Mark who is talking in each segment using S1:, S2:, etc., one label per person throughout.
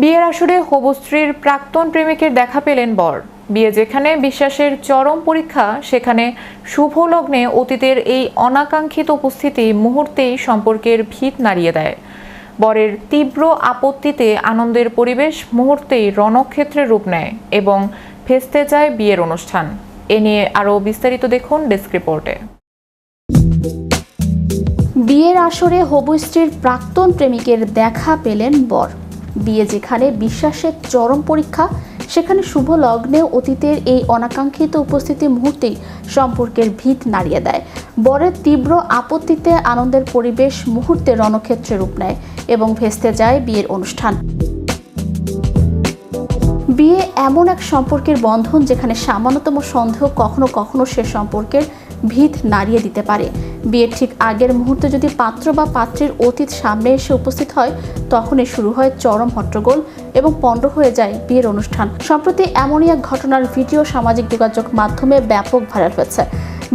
S1: বিয়ের আসরে হবু স্ত্রীর প্রাক্তন প্রেমিকের দেখা পেলেন বর। বিয়ে যেখানে বিশ্বাসের চরম পরীক্ষা, সেখানে শুভ লগ্নে অতীতের এই অনাকাঙ্ক্ষিত উপস্থিতি মুহূর্তেই সম্পর্কের ভিত নাড়িয়ে দেয়। বরের তীব্র আপত্তিতে আনন্দের পরিবেশ মুহূর্তেই রণক্ষেত্রের রূপ নেয় এবং ভেস্তে যায় বিয়ের অনুষ্ঠান। এ নিয়ে আরও বিস্তারিত দেখুন ডেস্ক রিপোর্টে।
S2: বিয়ের আসরে হবু স্ত্রীর প্রাক্তন প্রেমিকের দেখা পেলেন বর। বিয়ে যেখানে বিশ্বাসের চরম পরীক্ষা, সেখানে শুভ লগ্নে অতীতের এই অনাকাঙ্ক্ষিত উপস্থিতি মুহূর্তেই সম্পর্কের ভিত নাড়িয়ে দেয়। বরের তীব্র আপত্তিতে আনন্দের পরিবেশ মুহূর্তে রণক্ষেত্রে রূপ নেয় এবং ভেস্তে যায় বিয়ের অনুষ্ঠান। বিয়ে এমন এক সম্পর্কের বন্ধন যেখানে সামান্যতম সন্দেহ কখনো কখনো সে সম্পর্কের ভিত নাড়িয়ে দিতে পারে। বিয়ের ঠিক আগের মুহূর্তে যদি পাত্র বা পাত্রীর অতীত সামনে এসে উপস্থিত হয়, তখনই শুরু হয় চরম হট্টগোল এবং পণ্ড হয়ে যায় বিয়ের অনুষ্ঠান। সম্প্রতি এমনই এক ঘটনার ভিডিও সামাজিক যোগাযোগ মাধ্যমে ব্যাপক ভাইরাল হয়েছে।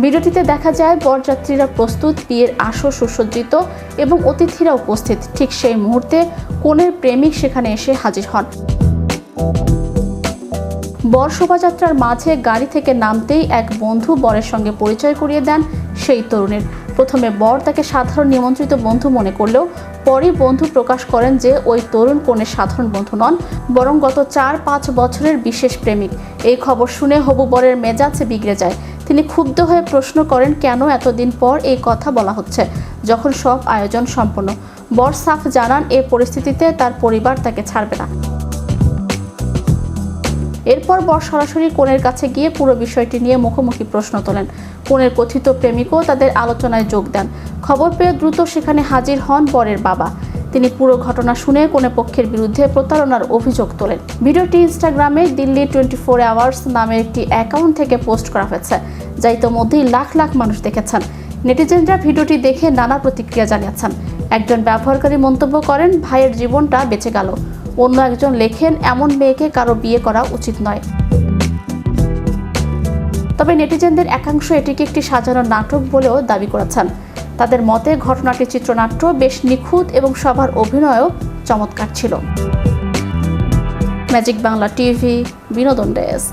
S2: ভিডিওটিতে দেখা যায় বরযাত্রীরা প্রস্তুত, বিয়ের আসর সুসজ্জিত এবং অতিথিরা উপস্থিত। ঠিক সেই মুহূর্তে কনের প্রেমিক সেখানে এসে হাজির হন। বর শোভাযাত্রার মাঝে গাড়ি থেকে নামতেই এক বন্ধু বরের সঙ্গে পরিচয় করিয়ে দেন সেই তরুণের। প্রথমে বর তাকে সাধারণ নিমন্ত্রিত বন্ধু মনে করলেও পরে বন্ধু প্রকাশ করেন যে ওই তরুণ কনের সাধারণ বন্ধু নন, বরং গত 4-5 বছরের বিশেষ প্রেমিক। এই খবর শুনে হবু বরের মেজাজ বিগড়ে যায়। তিনি ক্ষুব্ধ হয়ে প্রশ্ন করেন, কেন এতদিন পর এই কথা বলা হচ্ছে যখন সব আয়োজন সম্পন্ন। বর সাফ জানান, এই পরিস্থিতিতে তার পরিবার তাকে ছাড়বে না। এরপর বর সরাসরি কনের কাছে গিয়ে পুরো বিষয়টি নিয়ে মুখোমুখি প্রশ্ন তোলেন। কনের কথিত প্রেমিকও তাদের আলোচনায় যোগ দেন। খবর পেয়ে দ্রুত সেখানে হাজির হন বরের বাবা। তিনি পুরো ঘটনা শুনে কনে পক্ষের বিরুদ্ধে প্রতারণার অভিযোগ তোলেন। ভিডিওটি ইনস্টাগ্রামে দিল্লি 24 আওয়ার্স নামের একটি অ্যাকাউন্ট থেকে পোস্ট করা হয়েছে, যা ইতোমধ্যেই লাখ লাখ মানুষ দেখেছেন। নেটিজেনরা ভিডিওটি দেখে নানা প্রতিক্রিয়া জানিয়েছেন। একজন ব্যবহারকারী মন্তব্য করেন, ভাইয়ের জীবনটা বেঁচে গেল। অন্য একজন লেখেন, এমন মেয়েকে কারো বিয়ে করা উচিত নয়। তবে নেটিজেনদের একাংশ এটিকে একটি সাজানো নাটক বলেও দাবি করেছেন। তাদের মতে ঘটনাটি চিত্রনাট্য বেশ নিখুঁত এবং সবার অভিনয়ও চমৎকার ছিল। ম্যাজিক বাংলা টিভি, বিনোদন ডেস্ক।